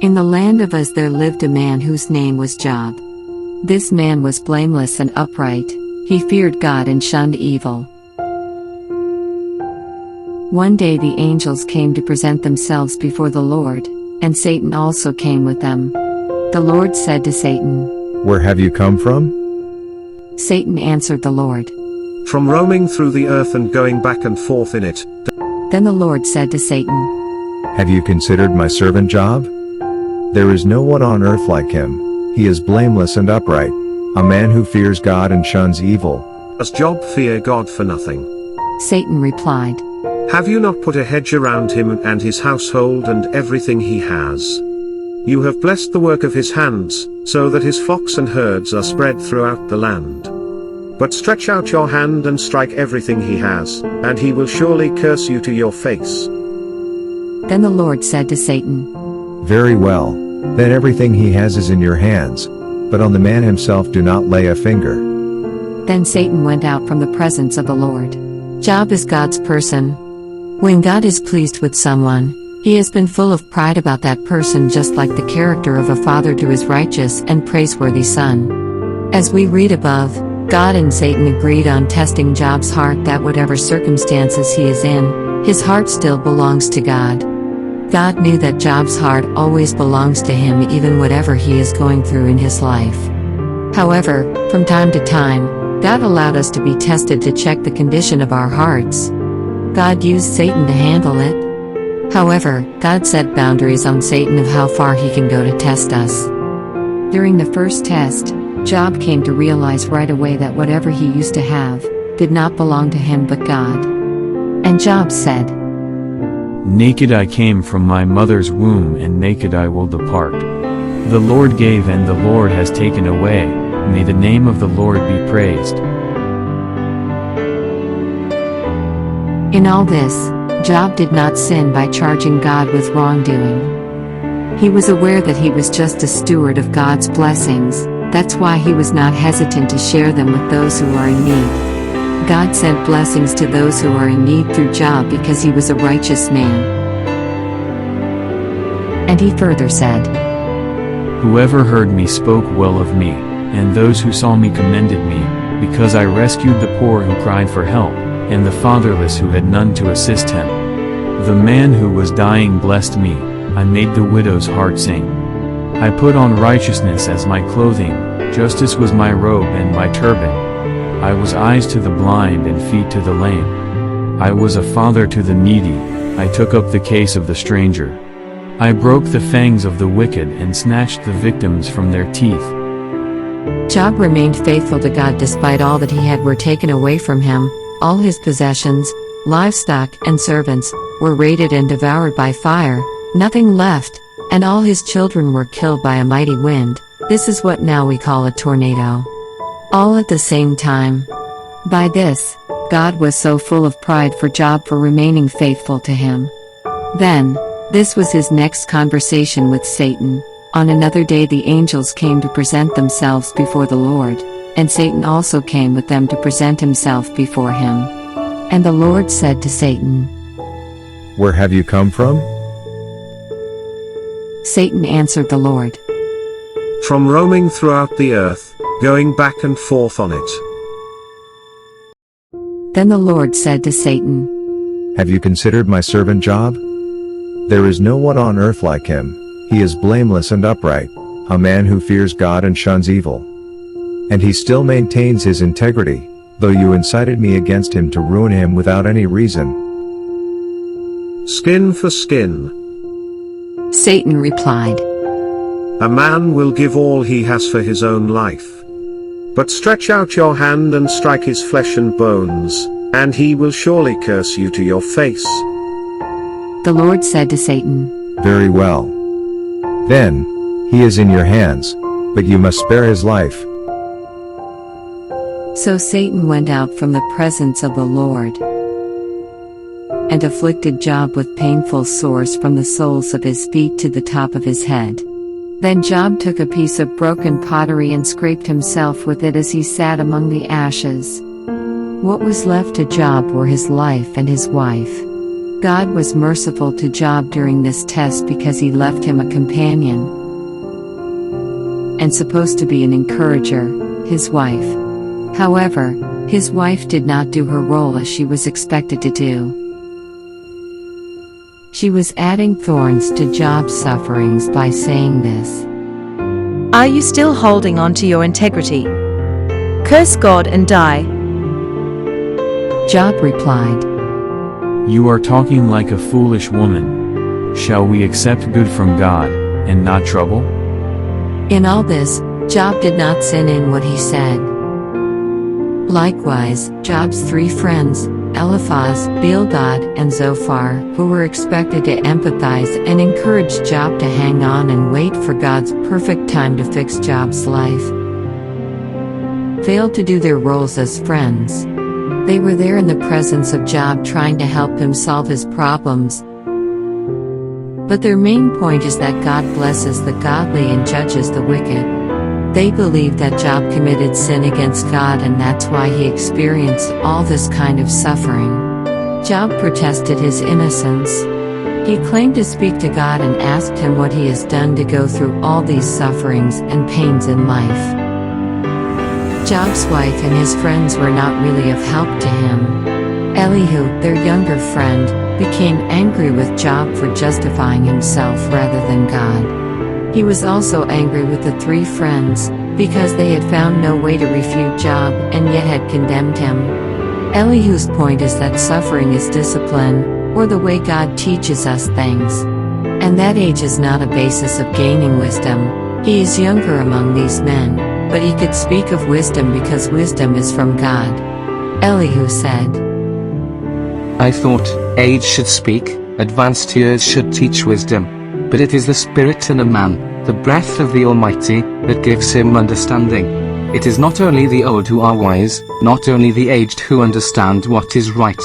In the land of Uz there lived a man whose name was Job. This man was blameless and upright. He feared God and shunned evil. One day the angels came to present themselves before the Lord, and Satan also came with them. The Lord said to Satan, "Where have you come from?" Satan answered the Lord, "From roaming through the earth and going back and forth in it." Then the Lord said to Satan, "Have you considered my servant Job? There is no one on earth like him. He is blameless and upright, a man who fears God and shuns evil." Does Job fear God for nothing? Satan replied, Have you not put a hedge around him and his household and everything he has? You have blessed the work of his hands, so that his flocks and herds are spread throughout the land. But stretch out your hand and strike everything he has, and he will surely curse you to your face. Then the Lord said to Satan, "Very well. Then everything he has is in your hands, but on the man himself do not lay a finger." Then Satan went out from the presence of the Lord. Job is God's person. When God is pleased with someone, he has been full of pride about that person, just like the character of a father to his righteous and praiseworthy son. As we read above, God and Satan agreed on testing Job's heart, that whatever circumstances he is in, his heart still belongs to God. God knew that Job's heart always belongs to him, even whatever he is going through in his life. However, from time to time, God allowed us to be tested to check the condition of our hearts. God used Satan to handle it. However, God set boundaries on Satan of how far he can go to test us. During the first test, Job came to realize right away that whatever he used to have did not belong to him but God. And Job said, "Naked I came from my mother's womb, and naked I will depart. The Lord gave and the Lord has taken away, may the name of the Lord be praised." In all this, Job did not sin by charging God with wrongdoing. He was aware that he was just a steward of God's blessings. That's why he was not hesitant to share them with those who are in need. God sent blessings to those who are in need through Job because he was a righteous man. And he further said, "Whoever heard me spoke well of me, and those who saw me commended me, because I rescued the poor who cried for help, and the fatherless who had none to assist him. The man who was dying blessed me, I made the widow's heart sing. I put on righteousness as my clothing, justice was my robe and my turban. I was eyes to the blind and feet to the lame. I was a father to the needy, I took up the case of the stranger. I broke the fangs of the wicked and snatched the victims from their teeth." Job remained faithful to God despite all that he had were taken away from him. All his possessions, livestock and servants, were raided and devoured by fire, nothing left, and all his children were killed by a mighty wind. This is what now we call a tornado. All at the same time. By this, God was so full of pride for Job for remaining faithful to him. Then, this was his next conversation with Satan. On another day the angels came to present themselves before the Lord, and Satan also came with them to present himself before him. And the Lord said to Satan, "Where have you come from?" Satan answered the Lord, From roaming throughout the earth, going back and forth on it. Then the Lord said to Satan, "Have you considered my servant Job? There is no one on earth like him. He is blameless and upright, a man who fears God and shuns evil. And he still maintains his integrity, though you incited me against him to ruin him without any reason." Skin for skin. Satan replied, A man will give all he has for his own life. But stretch out your hand and strike his flesh and bones, and he will surely curse you to your face. The Lord said to Satan, "Very well. Then, he is in your hands, but you must spare his life." So Satan went out from the presence of the Lord, and afflicted Job with painful sores from the soles of his feet to the top of his head. Then Job took a piece of broken pottery and scraped himself with it as he sat among the ashes. What was left to Job were his life and his wife. God was merciful to Job during this test because he left him a companion and supposed to be an encourager, his wife. However, his wife did not do her role as she was expected to do. She was adding thorns to Job's sufferings by saying this. Are you still holding on to your integrity? Curse God and die. Job replied, You are talking like a foolish woman. Shall we accept good from God, and not trouble? In all this, Job did not sin in what he said. Likewise, Job's 3 friends, Eliphaz, Bildad, and Zophar, who were expected to empathize and encourage Job to hang on and wait for God's perfect time to fix Job's life, failed to do their roles as friends. They were there in the presence of Job trying to help him solve his problems. But their main point is that God blesses the godly and judges the wicked. They believed that Job committed sin against God and that's why he experienced all this kind of suffering. Job protested his innocence. He claimed to speak to God and asked him what he has done to go through all these sufferings and pains in life. Job's wife and his friends were not really of help to him. Elihu, their younger friend, became angry with Job for justifying himself rather than God. He was also angry with the 3 friends, because they had found no way to refute Job and yet had condemned him. Elihu's point is that suffering is discipline, or the way God teaches us things. And that age is not a basis of gaining wisdom. He is younger among these men, but he could speak of wisdom because wisdom is from God. Elihu said, I thought, age should speak, advanced years should teach wisdom. But it is the Spirit in a man, the breath of the Almighty, that gives him understanding. It is not only the old who are wise, not only the aged who understand what is right.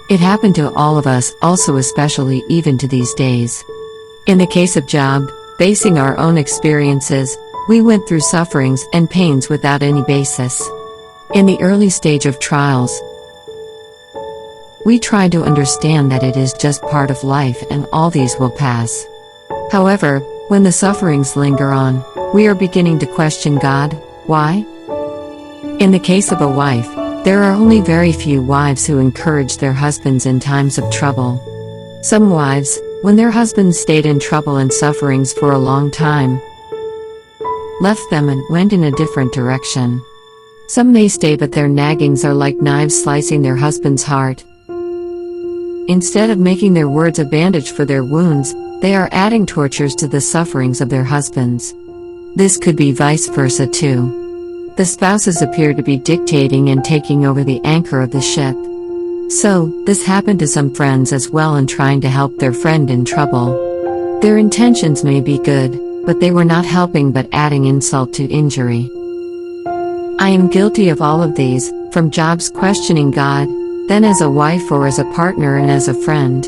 It happened to all of us, also especially even to these days. In the case of Job, basing our own experiences, we went through sufferings and pains without any basis. In the early stage of trials, we try to understand that it is just part of life and all these will pass. However, when the sufferings linger on, we are beginning to question God. Why? In the case of a wife, there are only very few wives who encourage their husbands in times of trouble. Some wives, when their husbands stayed in trouble and sufferings for a long time, left them and went in a different direction. Some may stay, but their naggings are like knives slicing their husband's heart. Instead of making their words a bandage for their wounds, they are adding tortures to the sufferings of their husbands. This could be vice versa too. The spouses appear to be dictating and taking over the anchor of the ship. So, this happened to some friends as well in trying to help their friend in trouble. Their intentions may be good, but they were not helping but adding insult to injury. I am guilty of all of these, from Job's questioning God, then as a wife or as a partner and as a friend.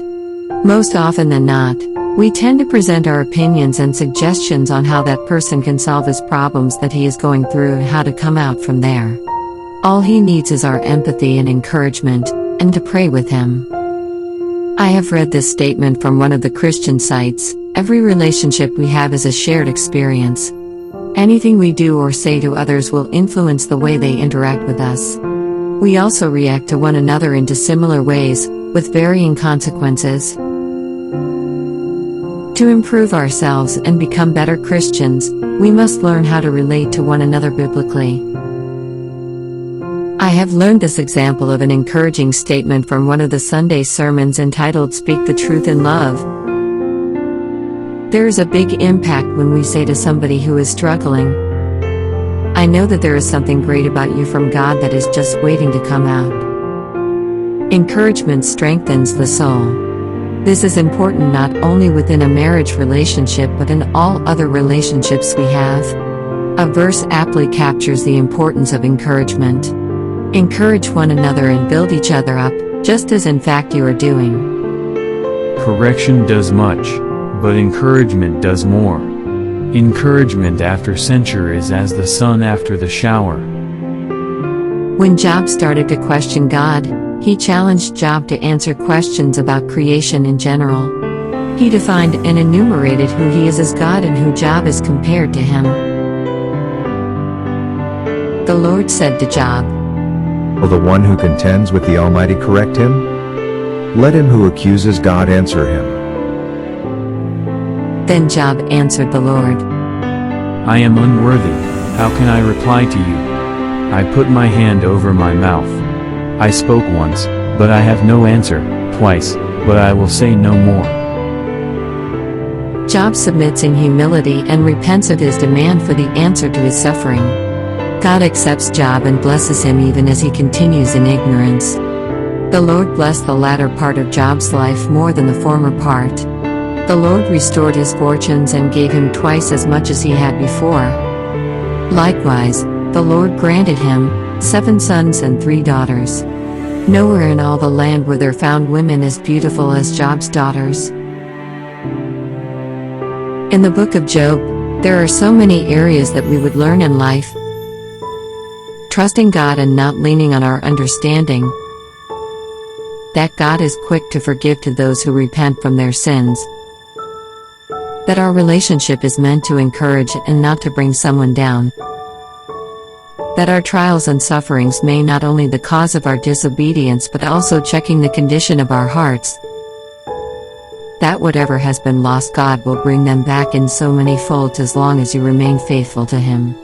Most often than not, we tend to present our opinions and suggestions on how that person can solve his problems that he is going through and how to come out from there. All he needs is our empathy and encouragement, and to pray with him. I have read this statement from one of the Christian sites: every relationship we have is a shared experience. Anything we do or say to others will influence the way they interact with us. We also react to one another into similar ways, with varying consequences. To improve ourselves and become better Christians, we must learn how to relate to one another biblically. I have learned this example of an encouraging statement from one of the Sunday sermons entitled "Speak the Truth in Love." There is a big impact when we say to somebody who is struggling, "I know that there is something great about you from God that is just waiting to come out." Encouragement strengthens the soul. This is important not only within a marriage relationship but in all other relationships we have. A verse aptly captures the importance of encouragement. Encourage one another and build each other up, just as in fact you are doing. Correction does much, but encouragement does more. Encouragement after censure is as the sun after the shower. When Job started to question God, He challenged Job to answer questions about creation in general. He defined and enumerated who he is as God and who Job is compared to him. The Lord said to Job, Will the one who contends with the Almighty correct him? Let him who accuses God answer him. Then Job answered the Lord, I am unworthy, how can I reply to you? I put my hand over my mouth. I spoke once, but I have no answer, twice, but I will say no more. Job submits in humility and repents of his demand for the answer to his suffering. God accepts Job and blesses him even as he continues in ignorance. The Lord blessed the latter part of Job's life more than the former part. The Lord restored his fortunes and gave him twice as much as he had before. Likewise, the Lord granted him 7 sons and 3 daughters. Nowhere in all the land were there found women as beautiful as Job's daughters. In the book of Job, there are so many areas that we would learn in life. Trusting God and not leaning on our understanding. That God is quick to forgive to those who repent from their sins. That our relationship is meant to encourage and not to bring someone down. That our trials and sufferings may not only the cause of our disobedience but also checking the condition of our hearts. That whatever has been lost, God will bring them back in so many folds as long as you remain faithful to Him.